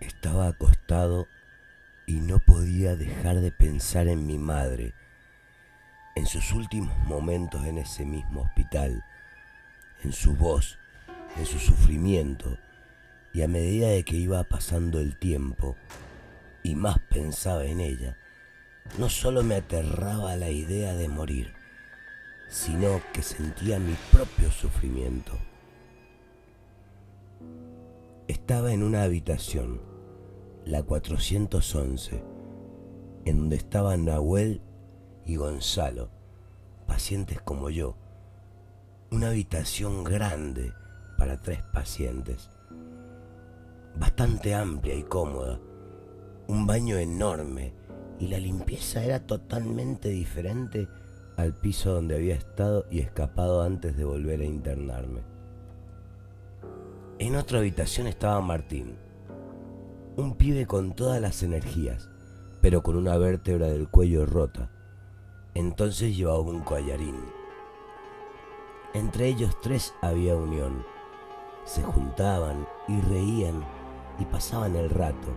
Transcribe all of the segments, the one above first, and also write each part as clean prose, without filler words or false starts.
Estaba acostado y no podía dejar de pensar en mi madre, en sus últimos momentos en ese mismo hospital, en su voz, en su sufrimiento, y a medida de que iba pasando el tiempo y más pensaba en ella, no solo me aterraba la idea de morir, sino que sentía mi propio sufrimiento. Estaba en una habitación, la 411, en donde estaban Nahuel y Gonzalo, pacientes como yo. Una habitación grande para 3 pacientes, bastante amplia y cómoda, un baño enorme, y la limpieza era totalmente diferente al piso donde había estado y escapado antes de volver a internarme. En otra habitación estaba Martín, un pibe con todas las energías, pero con una vértebra del cuello rota. Entonces llevaba un collarín. Entre ellos 3 había unión. Se juntaban y reían y pasaban el rato,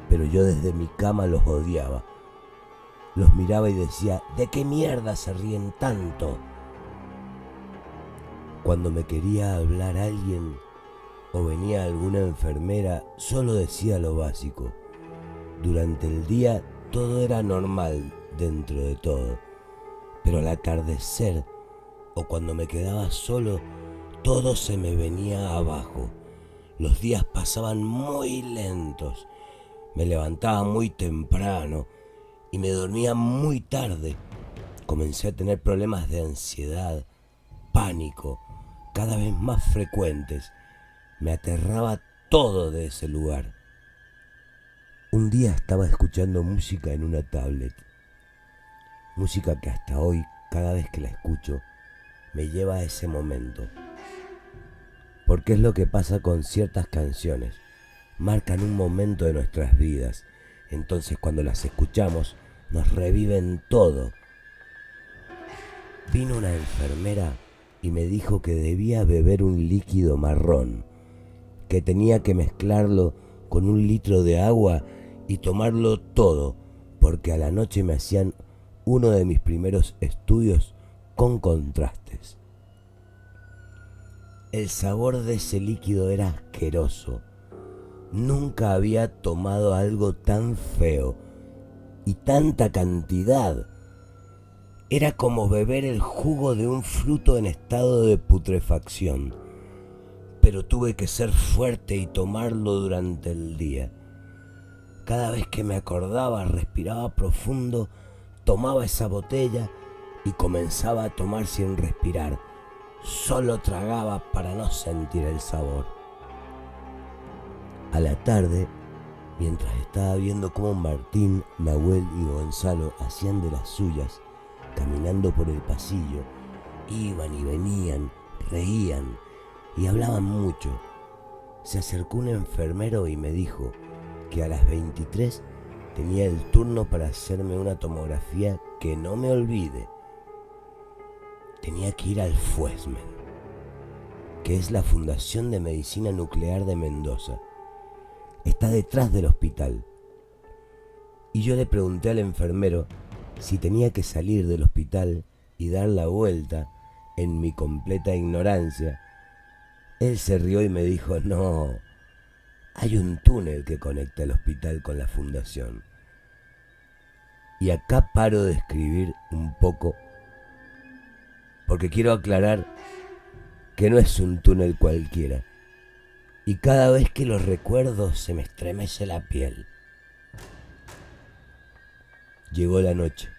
pero yo desde mi cama los odiaba. Los miraba y decía, ¿de qué mierda se ríen tanto? Cuando me quería hablar alguien o venía alguna enfermera, solo decía lo básico. Durante el día todo era normal dentro de todo, pero al atardecer o cuando me quedaba solo, todo se me venía abajo. Los días pasaban muy lentos, me levantaba muy temprano y me dormía muy tarde. Comencé a tener problemas de ansiedad, pánico, cada vez más frecuentes. Me aterraba todo de ese lugar. Un día estaba escuchando música en una tablet, música que hasta hoy, cada vez que la escucho, me lleva a ese momento. Porque es lo que pasa con ciertas canciones, marcan un momento de nuestras vidas, entonces cuando las escuchamos nos reviven todo. Vino una enfermera y me dijo que debía beber un líquido marrón, que tenía que mezclarlo con 1 litro de agua y tomarlo todo, porque a la noche me hacían uno de mis primeros estudios con contrastes. El sabor de ese líquido era asqueroso. Nunca había tomado algo tan feo y tanta cantidad. Era como beber el jugo de un fruto en estado de putrefacción. Pero tuve que ser fuerte y tomarlo durante el día. Cada vez que me acordaba, respiraba profundo, tomaba esa botella y comenzaba a tomar sin respirar. Solo tragaba para no sentir el sabor. A la tarde, mientras estaba viendo cómo Martín, Nahuel y Gonzalo hacían de las suyas, caminando por el pasillo, iban y venían, reían y hablaban mucho, se acercó un enfermero y me dijo que a las 23 tenía el turno para hacerme una tomografía que no me olvide. Tenía que ir al FUESMEN, que es la Fundación de Medicina Nuclear de Mendoza. Está detrás del hospital. Y yo le pregunté al enfermero si tenía que salir del hospital y dar la vuelta. En mi completa ignorancia, él se rió y me dijo, no, hay un túnel que conecta el hospital con la fundación. Y acá paro de escribir un poco porque quiero aclarar que no es un túnel cualquiera. Y cada vez que lo recuerdo se me estremece la piel. Llegó la noche.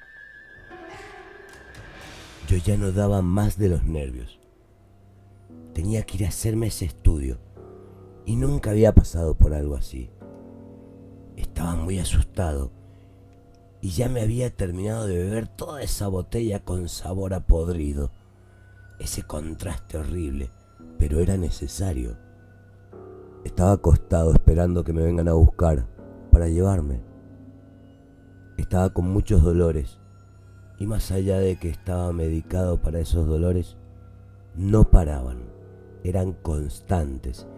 Yo ya no daba más de los nervios. Tenía que ir a hacerme ese estudio y nunca había pasado por algo así. Estaba muy asustado y ya me había terminado de beber toda esa botella con sabor a podrido. Ese contraste horrible, pero era necesario. Estaba acostado esperando que me vengan a buscar para llevarme. Estaba con muchos dolores y más allá de que estaba medicado para esos dolores, no paraban, eran constantes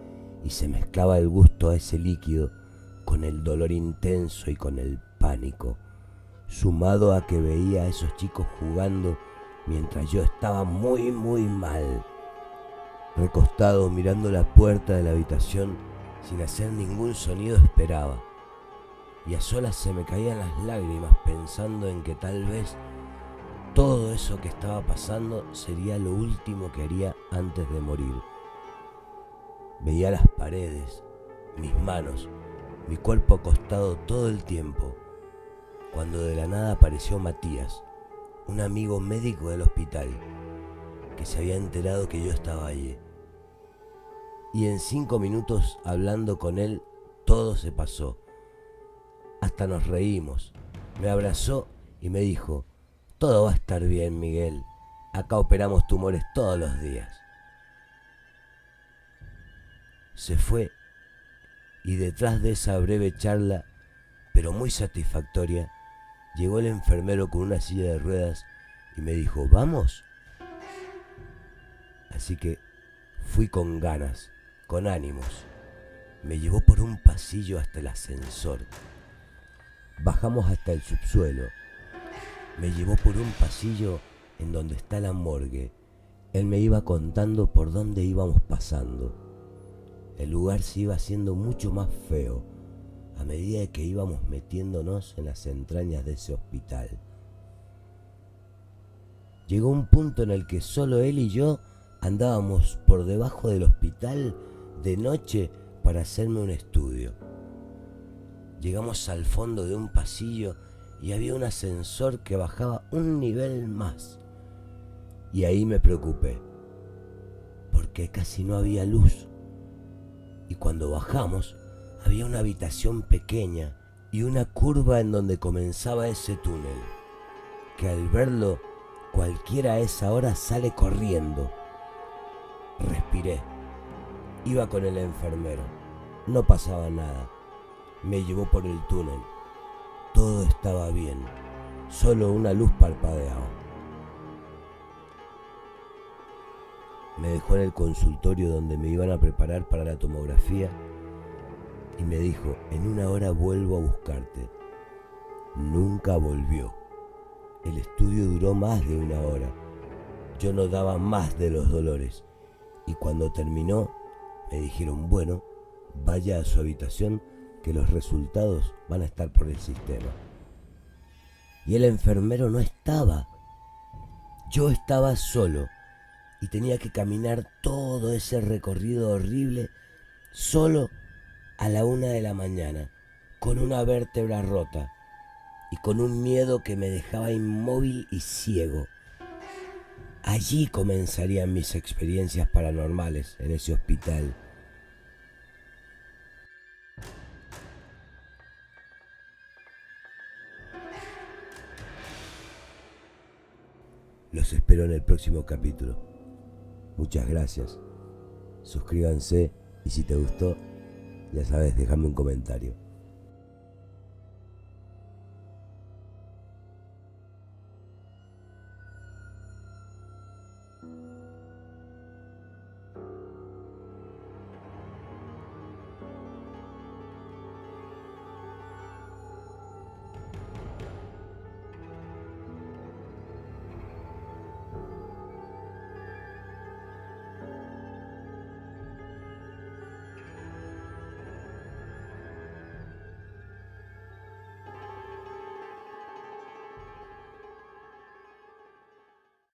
y se mezclaba el gusto a ese líquido con el dolor intenso y con el pánico, sumado a que veía a esos chicos jugando mientras yo estaba muy mal, recostado mirando la puerta de la habitación sin hacer ningún sonido. Esperaba, y a solas se me caían las lágrimas pensando en que tal vez todo eso que estaba pasando sería lo último que haría antes de morir. Veía las paredes, mis manos, mi cuerpo acostado todo el tiempo, cuando de la nada apareció Matías, un amigo médico del hospital, que se había enterado que yo estaba allí. Y en 5 minutos hablando con él, todo se pasó. Hasta nos reímos. Me abrazó y me dijo: todo va a estar bien, Miguel. Acá operamos tumores todos los días. Se fue, y detrás de esa breve charla, pero muy satisfactoria, llegó el enfermero con una silla de ruedas y me dijo: ¿vamos? Así que fui con ganas, con ánimos. Me llevó por un pasillo hasta el ascensor. Bajamos hasta el subsuelo. Me llevó por un pasillo en donde está la morgue. Él me iba contando por dónde íbamos pasando. El lugar se iba haciendo mucho más feo a medida que íbamos metiéndonos en las entrañas de ese hospital. Llegó un punto en el que solo él y yo andábamos por debajo del hospital de noche para hacerme un estudio. Llegamos al fondo de un pasillo y había un ascensor que bajaba un nivel más. Y ahí me preocupé, porque casi no había luz. Y cuando bajamos, había una habitación pequeña y una curva en donde comenzaba ese túnel, que al verlo cualquiera a esa hora sale corriendo. Respiré. Iba con el enfermero. No pasaba nada. Me llevó por el túnel. Todo estaba bien. Solo una luz parpadeaba. Me dejó en el consultorio donde me iban a preparar para la tomografía y me dijo: en 1 hora vuelvo a buscarte. Nunca volvió. El estudio duró más de 1 hora. Yo no daba más de los dolores. Y cuando terminó, me dijeron: bueno, vaya a su habitación, que los resultados van a estar por el sistema. Y el enfermero no estaba. Yo estaba solo y tenía que caminar todo ese recorrido horrible solo a la 1 de la mañana, con una vértebra rota y con un miedo que me dejaba inmóvil y ciego. Allí comenzarían mis experiencias paranormales, en ese hospital. Los espero en el próximo capítulo. Muchas gracias. Suscríbanse y si te gustó, ya sabes, déjame un comentario.